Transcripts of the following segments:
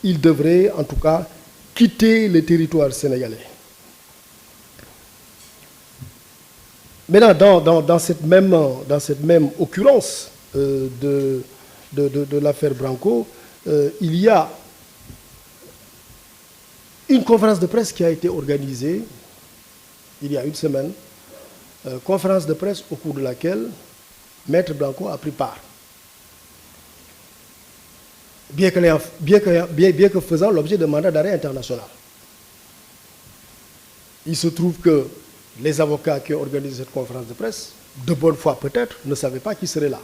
il devrait en tout cas quitter le territoire sénégalais. Maintenant, dans cette même occurrence de l'affaire Branco, il y a une conférence de presse qui a été organisée il y a une semaine, conférence de presse au cours de laquelle Maître Branco a pris part, bien que faisant l'objet de mandat d'arrêt international. Il se trouve que les avocats qui ont organisé cette conférence de presse, de bonne foi peut-être, ne savaient pas qui serait là.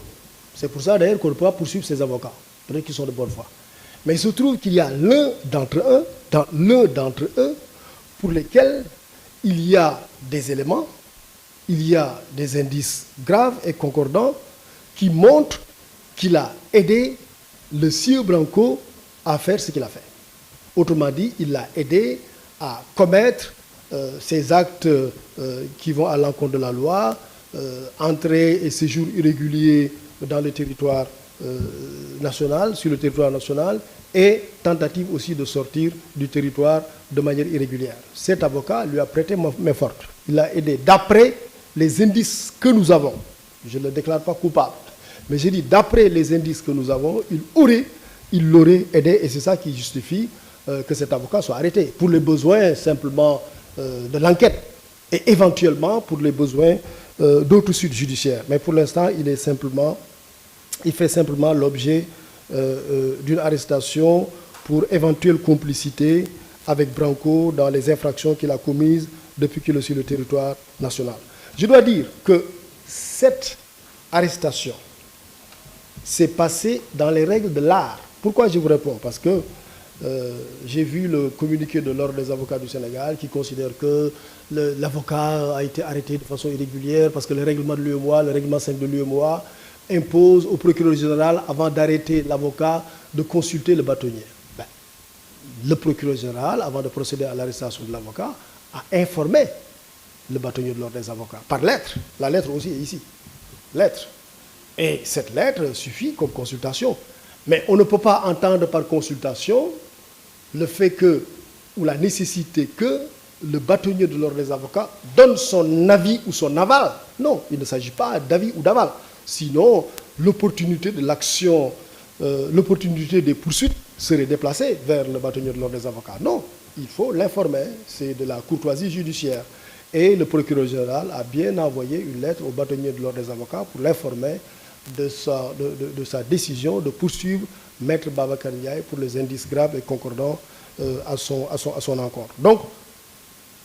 C'est pour ça d'ailleurs qu'on ne peut pas poursuivre ces avocats, peut-être qu'ils sont de bonne foi. Mais il se trouve qu'il y a l'un d'entre eux pour lesquels il y a des éléments, il y a des indices graves et concordants qui montrent qu'il a aidé le sieur Branco à faire ce qu'il a fait. Autrement dit, il l'a aidé à commettre ces actes qui vont à l'encontre de la loi, entrée et séjour irrégulier dans le territoire national, sur le territoire national, et tentative aussi de sortir du territoire de manière irrégulière. Cet avocat lui a prêté main forte. Il l'a aidé d'après les indices que nous avons. Je ne le déclare pas coupable. Mais j'ai dit, d'après les indices que nous avons, il l'aurait aidé, et c'est ça qui justifie que cet avocat soit arrêté, pour les besoins simplement de l'enquête, et éventuellement pour les besoins d'autres suites judiciaires. Mais pour l'instant, il fait simplement l'objet d'une arrestation pour éventuelle complicité avec Branco dans les infractions qu'il a commises depuis qu'il est sur le territoire national. Je dois dire que cette arrestation s'est passée dans les règles de l'art. Pourquoi je vous réponds? Parce que j'ai vu le communiqué de l'Ordre des avocats du Sénégal qui considère que l'avocat a été arrêté de façon irrégulière parce que le règlement de l'UEMOA, le règlement 5 de l'UEMOA, impose au procureur général, avant d'arrêter l'avocat, de consulter le bâtonnier. Le procureur général, avant de procéder à l'arrestation de l'avocat, a informé le bâtonnier de l'Ordre des avocats, par lettre. La lettre aussi est ici. Lettre. Et cette lettre suffit comme consultation. Mais on ne peut pas entendre par consultation le fait que, ou la nécessité que, le bâtonnier de l'Ordre des avocats donne son avis ou son aval. Non, il ne s'agit pas d'avis ou d'aval. Sinon, l'opportunité de l'action, l'opportunité des poursuites serait déplacée vers le bâtonnier de l'Ordre des avocats. Non, il faut l'informer, c'est de la courtoisie judiciaire. Et le procureur général a bien envoyé une lettre au bâtonnier de l'Ordre des avocats pour l'informer de sa décision de poursuivre Maître Babacar Ndiaye pour les indices graves et concordants à son encontre. Donc,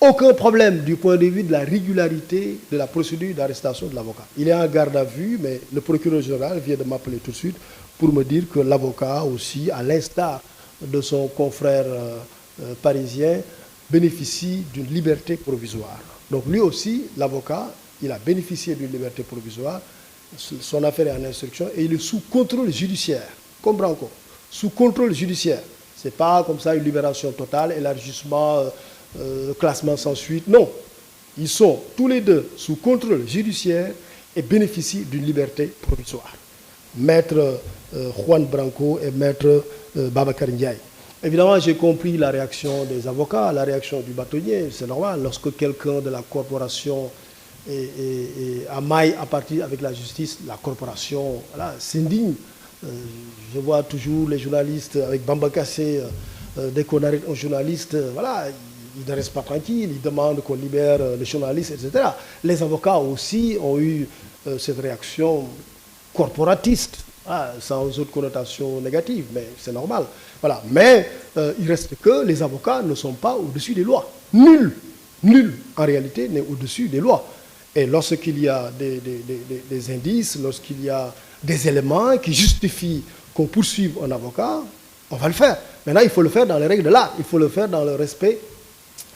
aucun problème du point de vue de la régularité de la procédure d'arrestation de l'avocat. Il est en garde à vue, mais le procureur général vient de m'appeler tout de suite pour me dire que l'avocat aussi, à l'instar de son confrère parisien, bénéficie d'une liberté provisoire. Donc lui aussi, l'avocat, il a bénéficié d'une liberté provisoire. Son affaire est en instruction et il est sous contrôle judiciaire, comme Branco, sous contrôle judiciaire. Ce n'est pas comme ça une libération totale, élargissement, classement sans suite. Non, ils sont tous les deux sous contrôle judiciaire et bénéficient d'une liberté provisoire. Maître Juan Branco et Maître Babacar Ndiaye. Évidemment, j'ai compris la réaction des avocats, la réaction du bâtonnier. C'est normal, lorsque quelqu'un de la corporation et à maille à partir avec la justice, la corporation s'indigne. Je vois toujours les journalistes avec Bamba Kassé, dès qu'on arrête un journaliste, ils ne restent pas tranquilles, ils demandent qu'on libère les journalistes, etc. Les avocats aussi ont eu cette réaction corporatiste, sans autre connotation négative, mais c'est normal. Voilà. Mais il reste que les avocats ne sont pas au-dessus des lois. Nul, en réalité, n'est au-dessus des lois. Et lorsqu'il y a des indices, lorsqu'il y a des éléments qui justifient qu'on poursuive un avocat, on va le faire. Maintenant, il faut le faire dans les règles de l'art, il faut le faire dans le respect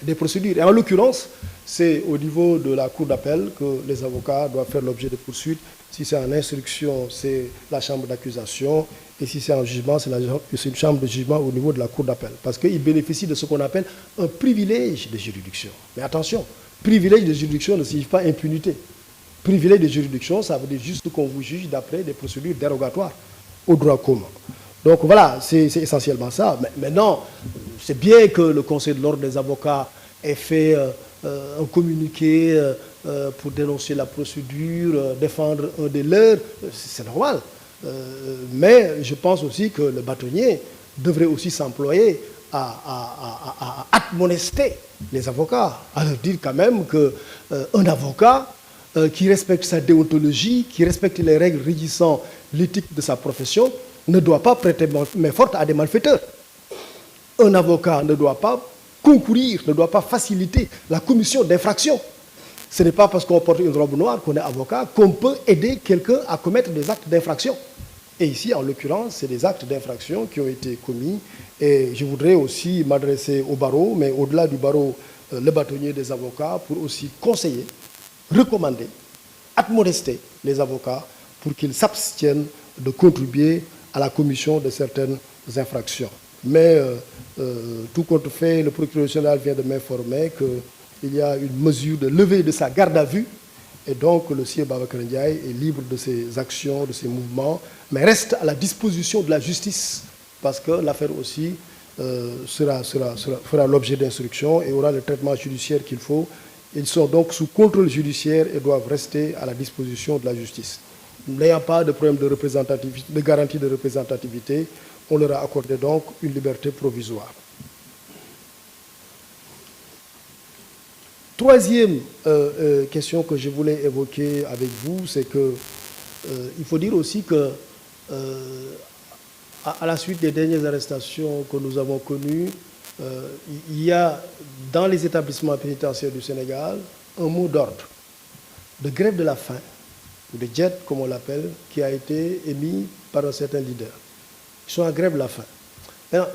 des procédures. Et en l'occurrence, c'est au niveau de la cour d'appel que les avocats doivent faire l'objet de poursuites. Si c'est en instruction, c'est la chambre d'accusation. Et si c'est en jugement, c'est une chambre de jugement au niveau de la cour d'appel. Parce qu'ils bénéficient de ce qu'on appelle un privilège de juridiction. Mais attention, privilège de juridiction ne signifie pas impunité. Privilège de juridiction, ça veut dire juste qu'on vous juge d'après des procédures dérogatoires au droit commun. Donc voilà, c'est essentiellement ça. Mais maintenant, c'est bien que le Conseil de l'ordre des avocats ait fait un communiqué pour dénoncer la procédure, défendre un des leurs, c'est normal. Mais je pense aussi que le bâtonnier devrait aussi s'employer à admonester les avocats, à leur dire quand même qu'un avocat qui respecte sa déontologie, qui respecte les règles régissant l'éthique de sa profession, ne doit pas prêter main forte à des malfaiteurs. Un avocat ne doit pas concourir, ne doit pas faciliter la commission d'infractions. Ce n'est pas parce qu'on porte une robe noire qu'on est avocat qu'on peut aider quelqu'un à commettre des actes d'infraction. Et ici, en l'occurrence, c'est des actes d'infraction qui ont été commis. Et je voudrais aussi m'adresser au barreau, mais au-delà du barreau, le bâtonnier des avocats, pour aussi conseiller, recommander, admonester les avocats pour qu'ils s'abstiennent de contribuer à la commission de certaines infractions. Mais tout compte fait, le procureur général vient de m'informer qu'il y a une mesure de levée de sa garde à vue, et donc le sieur Babacar Ndiaye est libre de ses actions, de ses mouvements, mais reste à la disposition de la justice, parce que l'affaire aussi fera l'objet d'instruction et aura le traitement judiciaire qu'il faut. Ils sont donc sous contrôle judiciaire et doivent rester à la disposition de la justice. N'ayant pas de problème de représentativité, de garantie de représentativité, on leur a accordé donc une liberté provisoire. Troisième question que je voulais évoquer avec vous, c'est que il faut dire aussi que à la suite des dernières arrestations que nous avons connues, il y a dans les établissements pénitentiaires du Sénégal un mot d'ordre de grève de la faim, ou de jet comme on l'appelle, qui a été émis par un certain leader. Ils sont en grève de la faim. Maintenant,